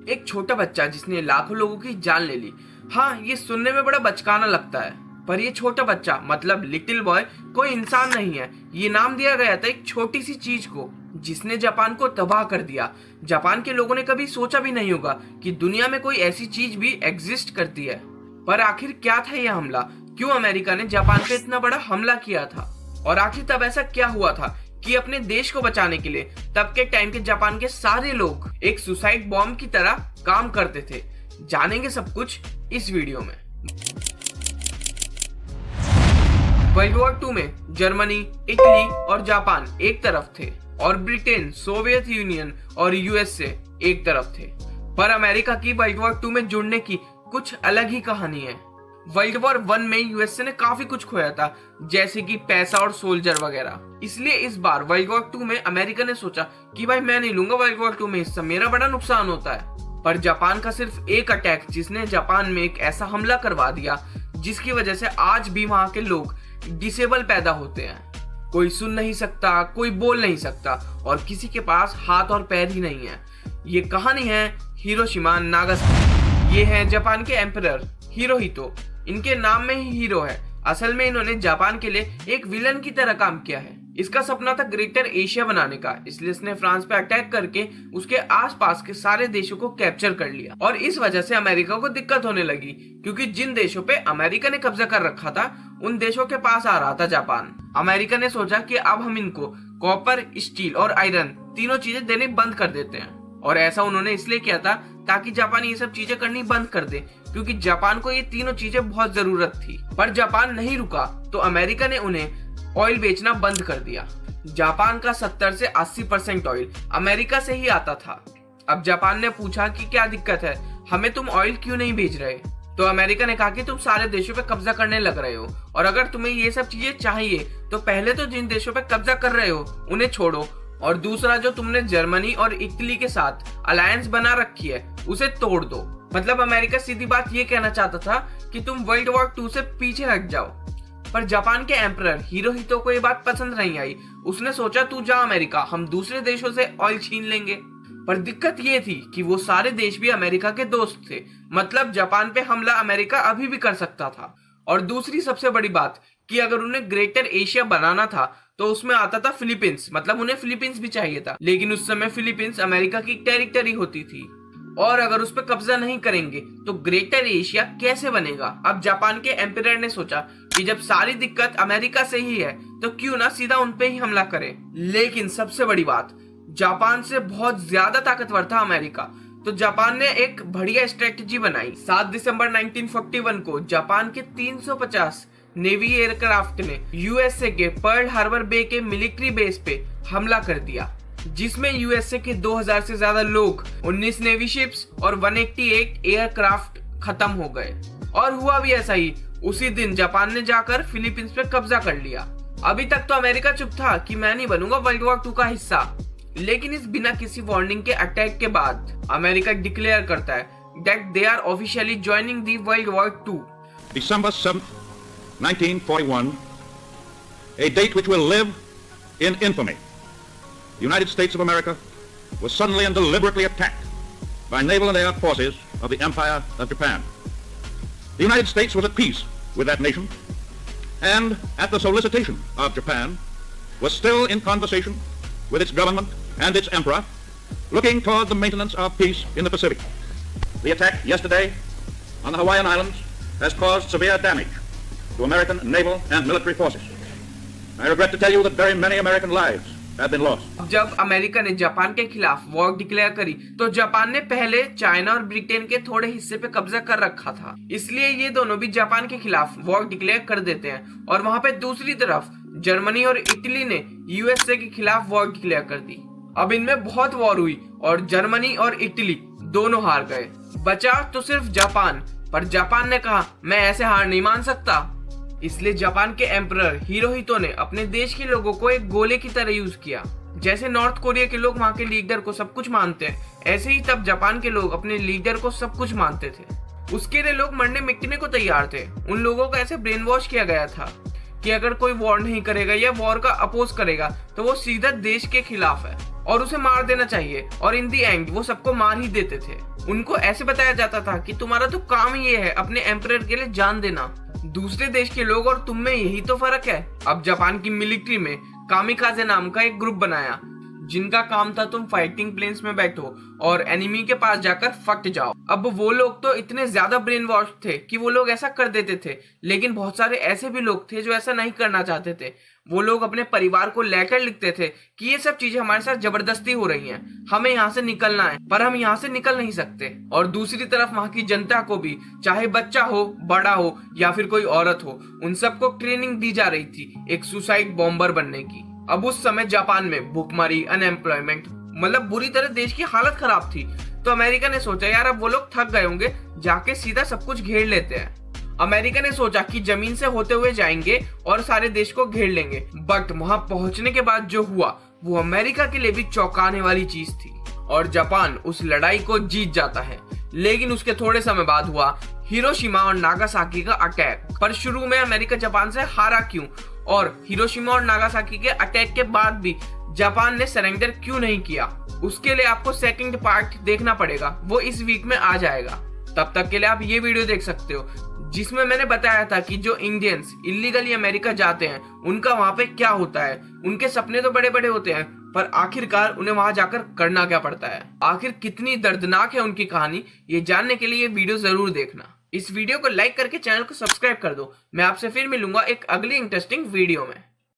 एक छोटा बच्चा जिसने लाखों लोगों की जान ले ली। हाँ, ये सुनने में बड़ा बचकाना लगता है, पर ये छोटा बच्चा मतलब लिटिल बॉय कोई इंसान नहीं है। ये नाम दिया गया था एक छोटी सी चीज को जिसने जापान को तबाह कर दिया। जापान के लोगों ने कभी सोचा भी नहीं होगा कि दुनिया में कोई ऐसी चीज भी एग्जिस्ट करती है। पर आखिर क्या था यह हमला? क्यों अमेरिका ने जापान पे इतना बड़ा हमला किया था? और आखिर तब ऐसा क्या हुआ था कि अपने देश को बचाने के लिए तब के टाइम के जापान के सारे लोग एक सुसाइड बॉम्ब की तरह काम करते थे? जानेंगे सब कुछ इस वीडियो में। वर्ल्ड वॉर 2 में जर्मनी, इटली और जापान एक तरफ थे और ब्रिटेन, सोवियत यूनियन और यूएसए एक तरफ थे। पर अमेरिका की वर्ल्ड वॉर 2 में जुड़ने की कुछ अलग ही कहानी है। वर्ल्ड वॉर 1 में यूएसए ने काफी कुछ खोया था, जैसे कि पैसा और सोल्जर वगैरह। इसलिए इस बार वर्ल्ड वॉर 2 में अमेरिका ने सोचा कि भाई मैं नहीं लूंगा वर्ल्ड वॉर 2 में हिस्सा, मेरा बड़ा नुकसान होता है। पर जापान का सिर्फ एक अटैक जिसने जापान में एक ऐसा हमला करवा दिया जिसकी वजह से आज भी वहां के लोग डिसेबल पैदा होते हैं। कोई सुन नहीं सकता, कोई बोल नहीं सकता और किसी के पास हाथ और पैर ही नहीं है। ये कहानी है हिरोशिमा नागासाकी। ये है जापान के एम्परर हिरोहितो। इनके नाम में ही हीरो है। असल में इन्होंने जापान के लिए एक विलन की तरह काम किया है। इसका सपना था ग्रेटर एशिया बनाने का, इसलिए इसने फ्रांस पे अटैक करके उसके आसपास के सारे देशों को कैप्चर कर लिया। और इस वजह से अमेरिका को दिक्कत होने लगी, क्योंकि जिन देशों पे अमेरिका ने कब्जा कर रखा था उन देशों के पास आ रहा था जापान। अमेरिका ने सोचा कि अब हम इनको कॉपर, स्टील और आयरन तीनों चीजें देने बंद कर देते हैं। और ऐसा उन्होंने इसलिए किया था ताकि जापान ये सब चीजें करनी बंद कर दे, क्योंकि जापान को ये तीनों चीजें बहुत जरूरत थी। पर जापान नहीं रुका तो अमेरिका ने उन्हें ऑयल बेचना बंद कर दिया। जापान का 70 से 80% ऑयल अमेरिका से ही आता था। अब जापान ने पूछा कि क्या दिक्कत है, हमें तुम ऑयल क्यों नहीं भेज रहे? तो अमेरिका ने कहा कि तुम सारे देशों पे कब्जा करने लग रहे हो, और अगर तुम्हें ये सब चीजें चाहिए तो पहले तो जिन देशों पे कब्जा कर रहे हो उन्हें छोड़ो, और दूसरा जो तुमने जर्मनी और इटली के साथ अलायंस बना रखी है उसे तोड़ दो। मतलब अमेरिका सीधी बात ये कहना चाहता था कि तुम वर्ल्ड वॉर 2 से पीछे हट जाओ। पर जापान के एम्परर हिरोहितो को ये बात पसंद नहीं आई। उसने सोचा तू जा अमेरिका, हम दूसरे देशों से ऑयल छीन लेंगे। पर दिक्कत ये थी कि वो सारे देश भी अमेरिका के दोस्त थे, मतलब जापान पे हमला अमेरिका अभी भी कर सकता था। और दूसरी सबसे बड़ी बात कि अगर उन्हें ग्रेटर एशिया बनाना था तो उसमें आता था फिलीपींस, मतलब उन्हें फिलीपींस भी चाहिए था। लेकिन उस समय फिलीपींस अमेरिका की टेरिटरी होती थी, और अगर उस पर कब्जा नहीं करेंगे तो ग्रेटर एशिया कैसे बनेगा? अब जापान के एम्परर ने सोचा कि जब सारी दिक्कत अमेरिका से ही है तो क्यों ना सीधा उन पे ही हमला करें। लेकिन सबसे बड़ी बात, जापान से बहुत ज्यादा ताकतवर था अमेरिका। तो जापान ने एक बढ़िया स्ट्रेटजी बनाई। 7 दिसंबर 1941 को जापान के 350 नेवी एयरक्राफ्ट ने यूएसए के पर्ल हार्बर बे के मिलिट्री बेस पे हमला कर दिया, जिसमें यूएसए के 2000 से ज्यादा लोग, 19 नेवी शिप्स और 188 एयरक्राफ्ट खत्म हो गए। और हुआ भी ऐसा ही। उसी दिन जापान ने जाकर फिलीपींस पे कब्जा कर लिया। अभी तक तो अमेरिका चुप था कि मैं नहीं बनूंगा वर्ल्ड वॉर 2 का हिस्सा, लेकिन इस बिना किसी वार्निंग के अटैक के बाद अमेरिका डिक्लेयर करता है that they are officially joining the world war 2। December 7th, 1941, a date which will live in infamy. The United States of America was suddenly and deliberately attacked by naval and air forces of the Empire of Japan. The United States was at peace with that nation, and at the solicitation of Japan was still in conversation with its government and its emperor, looking toward the maintenance of peace in the Pacific. The attack yesterday on the Hawaiian Islands has caused severe damage to American naval and military forces. I regret to tell you that very many American lives have been lost. जब America ने Japan के खिलाफ war declare करी तो Japan ने पहले China और Britain के थोड़े हिस्से पे कब्जा कर रखा था, इसलिए ये दोनों भी जापान के खिलाफ वॉर डिक्लेयर कर देते हैं। और वहां पे दूसरी तरफ जर्मनी और इटली ने यूएसए के खिलाफ वॉर डिक्लेयर कर दी। अब इनमें बहुत वॉर हुई और जर्मनी और इटली दोनों हार गए। बचा तो सिर्फ जापान, पर जापान ने कहा मैं ऐसे हार नहीं मान सकता। इसलिए जापान के एम्परर हिरोहितो ने अपने देश के लोगों को एक गोले की तरह यूज किया। जैसे नॉर्थ कोरिया के लोग वहां के लीडर को सब कुछ मानते हैं, ऐसे ही तब जापान के लोग अपने लीडर को सब कुछ मानते थे। उसके लिए लोग मरने मिटने को तैयार थे। उन लोगों को ऐसे ब्रेन वॉश किया गया था कि अगर कोई वॉर नहीं करेगा या वॉर का अपोज करेगा तो वो सीधा देश के खिलाफ है और उसे मार देना चाहिए। और इन दी एंड वो सबको मार ही देते थे। उनको ऐसे बताया जाता था कि तुम्हारा तो काम ही ये है अपने एम्परर के लिए जान देना। दूसरे देश के लोग और तुम में यही तो फर्क है। अब जापान की मिलिट्री में कामिकाजे नाम का एक ग्रुप बनाया जिनका काम था तुम फाइटिंग प्लेन्स में बैठो और एनिमी के पास जाकर फट जाओ। अब वो लोग तो इतने ज्यादा ब्रेन वॉश थे कि वो लोग ऐसा कर देते थे, लेकिन बहुत सारे ऐसे भी लोग थे जो ऐसा नहीं करना चाहते थे। वो लोग अपने परिवार को लेटर लिखते थे कि ये सब चीजें हमारे साथ जबरदस्ती हो रही हैं, हमें यहाँ से निकलना है, पर हम यहाँ से निकल नहीं सकते। और दूसरी तरफ वहाँ की जनता को भी, चाहे बच्चा हो, बड़ा हो या फिर कोई औरत हो, उन सबको ट्रेनिंग दी जा रही थी एक सुसाइड बॉम्बर बनने की। अब उस समय जापान में भूखमरी, अनएम्प्लॉयमेंट, मतलब बुरी तरह देश की हालत खराब थी। तो अमेरिका ने सोचा यार अब वो लोग थक गए होंगे, जाके सीधा सब कुछ घेर लेते हैं। अमेरिका ने सोचा कि जमीन से होते हुए जाएंगे और सारे देश को घेर लेंगे। बट वहां पहुंचने के बाद जो हुआ वो अमेरिका के लिए भी चौंकाने वाली चीज थी और जापान उस लड़ाई को जीत जाता है। लेकिन उसके थोड़े समय बाद हुआ हिरोशिमा और नागासाकी का अटैक। पर शुरू में अमेरिका जापान से हारा क्यों, और हिरोशिमा और नागासाकी के अटैक के बाद भी जापान ने सरेंडर क्यों नहीं किया, उसके लिए आपको सेकंड पार्ट देखना पड़ेगा, वो इस वीक में आ जाएगा। तब तक के लिए आप ये वीडियो देख सकते हो जिसमें मैंने बताया था कि जो इंडियंस इलीगली अमेरिका जाते हैं उनका वहां पे क्या होता है। उनके सपने तो बड़े बड़े होते हैं, पर आखिरकार उन्हें वहां जाकर करना क्या पड़ता है, आखिर कितनी दर्दनाक है उनकी कहानी, ये जानने के लिए ये वीडियो जरूर देखना। इस वीडियो को लाइक करके चैनल को सब्सक्राइब कर दो। मैं आपसे फिर मिलूंगा एक अगली इंटरेस्टिंग वीडियो में।